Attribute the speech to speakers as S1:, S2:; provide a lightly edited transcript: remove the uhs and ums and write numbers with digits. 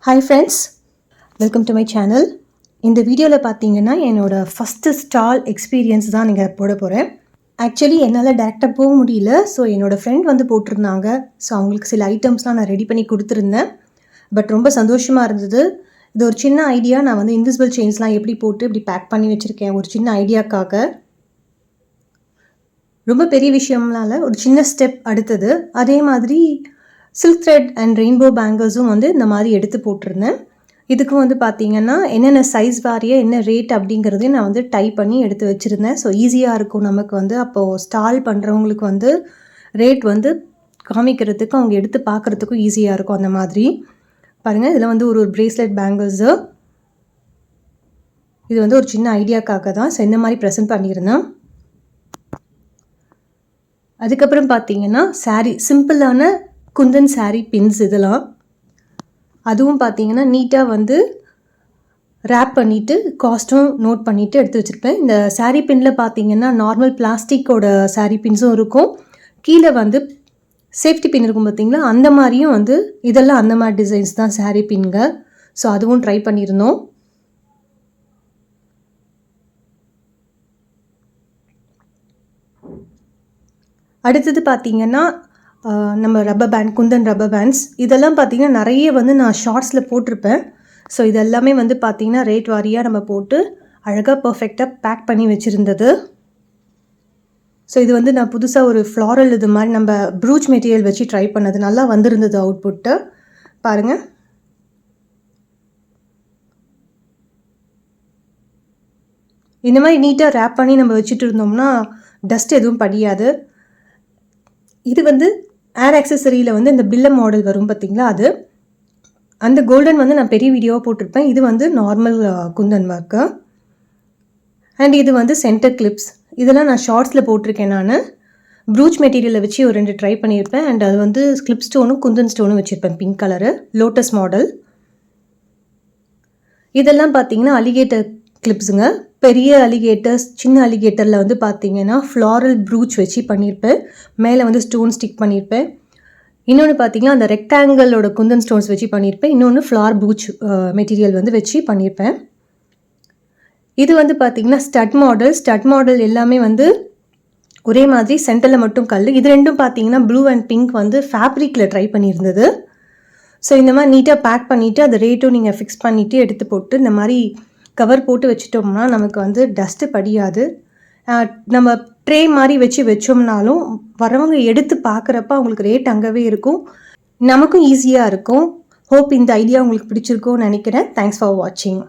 S1: Hi friends, welcome to my channel. இந்த வீடியோவில் பார்த்தீங்கன்னா என்னோட ஃபஸ்ட்டு ஸ்டால் எக்ஸ்பீரியன்ஸ் தான் நீங்கள் போட போகிறேன். ஆக்சுவலி என்னால் டேரெக்டாக போக முடியல. ஸோ என்னோடய ஃப்ரெண்ட் வந்து போட்டிருந்தாங்க. ஸோ அவங்களுக்கு சில ஐட்டம்ஸ்லாம் நான் ரெடி பண்ணி கொடுத்துருந்தேன். பட் ரொம்ப சந்தோஷமாக இருந்தது. இது ஒரு சின்ன ஐடியா. நான் வந்து இன்விசிபிள் செயின்ஸ்லாம் எப்படி போட்டு இப்படி பேக் பண்ணி வச்சுருக்கேன் ஒரு சின்ன ஐடியாக்காக. ரொம்ப பெரிய விஷயம்னால ஒரு சின்ன ஸ்டெப் அடுத்தது. அதே மாதிரி சில்க் த்ரெட் அண்ட் ரெயின்போ பேங்கிள்ஸும் வந்து இந்த மாதிரி எடுத்து போட்டிருந்தேன். இதுக்கும் வந்து பார்த்திங்கன்னா என்னென்ன சைஸ் வாரியாக என்ன ரேட் அப்படிங்கிறதையும் நான் வந்து டைப் பண்ணி எடுத்து வச்சுருந்தேன். ஸோ ஈஸியாக இருக்கும் நமக்கு வந்து அப்போது ஸ்டால் பண்ணுறவங்களுக்கு வந்து ரேட் வந்து காமிக்கிறதுக்கும் அவங்க எடுத்து பார்க்குறதுக்கும் ஈஸியாக இருக்கும். அந்த மாதிரி பாருங்கள், இதில் வந்து ஒரு ப்ரேஸ்லெட் பேங்கிள்ஸு. இது வந்து ஒரு சின்ன ஐடியாக்காக தான். ஸோ இந்த மாதிரி ப்ரெசென்ட் பண்ணியிருந்தேன். அதுக்கப்புறம் பார்த்திங்கன்னா சாரீ, சிம்பிளான குந்தன் சாரீ பின்ஸ் இதெல்லாம். அதுவும் பார்த்திங்கன்னா நீட்டாக வந்து ரேப் பண்ணிவிட்டு காஸ்ட்டும் நோட் பண்ணிவிட்டு எடுத்து வச்சுருப்பேன். இந்த சாரீ பின்னில் பார்த்திங்கன்னா நார்மல் பிளாஸ்டிக்கோட சாரீ பின்ஸும் இருக்கும். கீழே வந்து சேஃப்டி பின் இருக்கும் பார்த்திங்களா, அந்த மாதிரியும் வந்து இதெல்லாம் அந்த மாதிரி டிசைன்ஸ் தான் சாரீ பின்ங்க. ஸோ அதுவும் ட்ரை பண்ணியிருந்தோம். அடுத்தது பார்த்திங்கன்னா நம்ம rubber band, Kundan rubber pants இதெல்லாம் பார்த்திங்கன்னா நிறைய வந்து நான் ஷார்ட்ஸில் போட்டிருப்பேன். ஸோ இதெல்லாமே வந்து பார்த்திங்கன்னா ரேட் வாரியாக நம்ம போட்டு அழகாக பர்ஃபெக்டாக பேக் பண்ணி வச்சுருந்தது. ஸோ இது வந்து நான் புதுசாக ஒரு ஃப்ளாரல் இது மாதிரி நம்ம ப்ரூச் மெட்டீரியல் வச்சு ட்ரை பண்ணது. நல்லா வந்திருந்தது அவுட்புட்டு. பாருங்கள், இந்த மாதிரி நீட்டாக ரேப் பண்ணி நம்ம வச்சுட்டு இருந்தோம்னா டஸ்ட் எதுவும் படியாது. இது வந்து ஏர் ஆக்சசரியில் வந்து இந்த பில்ல மாடல் வரும் பார்த்திங்களா, அது அந்த கோல்டன் வந்து நான் பெரிய வீடியோவாக போட்டிருப்பேன். இது வந்து நார்மல் குந்தன் ஒர்க்கு. அண்ட் இது வந்து சென்டர் கிளிப்ஸ். இதெல்லாம் நான் ஷார்ட்ஸில் போட்டிருக்கேன். நான் ப்ரூச் மெட்டீரியலை வச்சு ஒரு 2 ட்ரை பண்ணியிருப்பேன். அண்ட் அது வந்து கிளிப் ஸ்டோனும் குந்தன் ஸ்டோனும் வச்சுருப்பேன், பிங்க் கலரு லோட்டஸ் மாடல். இதெல்லாம் பார்த்திங்கன்னா அலிகேட்டர் கிளிப்ஸுங்க. பெரிய அலிகேட்டர்ஸ், சின்ன அலிகேட்டரில் வந்து பார்த்திங்கன்னா ஃப்ளாரல் ப்ரூச் வச்சு பண்ணியிருப்பேன். மேலே வந்து ஸ்டோன் ஸ்டிக் பண்ணியிருப்பேன். இன்னொன்று பார்த்திங்கன்னா அந்த ரெக்டாங்கிளோட குந்தன் ஸ்டோன்ஸ் வச்சு பண்ணியிருப்பேன். இன்னொன்று ஃப்ளார் ப்ரூச் மெட்டீரியல் வந்து வச்சு பண்ணியிருப்பேன். இது வந்து பார்த்திங்கன்னா ஸ்டட் மாடல் எல்லாமே வந்து ஒரே மாதிரி சென்டரில் மட்டும் கல். இது ரெண்டும் பார்த்திங்கன்னா ப்ளூ அண்ட் பிங்க் வந்து ஃபேப்ரிக்கில் ட்ரை பண்ணியிருந்தது. ஸோ இந்த மாதிரி நீட்டாக பேக் பண்ணிவிட்டு அது ரேட்டும் நீங்கள் ஃபிக்ஸ் பண்ணிவிட்டு எடுத்து போட்டு இந்த மாதிரி கவர் போட்டு வச்சிட்டோம்னா நமக்கு வந்து டஸ்ட்டு படியாது. நம்ம ட்ரே மாதிரி வச்சோம்னாலும் வரவங்க எடுத்து பார்க்குறப்ப அவங்களுக்கு ரேட் அங்கவே இருக்கும், நமக்கும் ஈஸியாக இருக்கும். ஹோப் இந்த ஐடியா உங்களுக்கு பிடிச்சிருக்கும்னு நினைக்கிறேன். தேங்க்ஸ் ஃபார் வாட்சிங்.